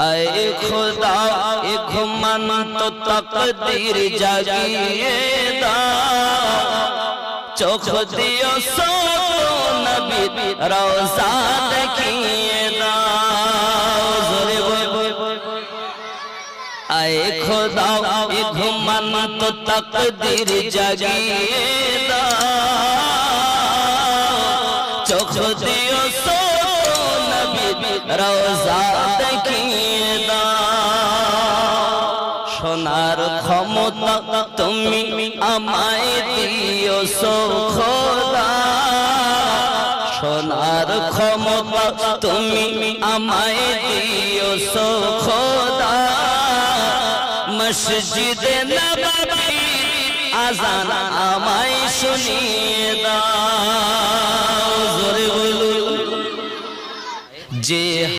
ऐ खुदा एक मन तो तकदीर जागिए दा चोख दियो सो नबी रोजा देखिए दा ऐ खुदा एक मन तो तकदीर जागिए दा चोख दियो सो रोजा देखिए दा সোনার ক্ষমতা তুমি আমায় দিও সো খোদা সোনার ক্ষমতা তুমি আমায় দিও সো খোদা মসজিদে নববী আযান আমায় শুনিয়ে দাও জোরে বলুন যে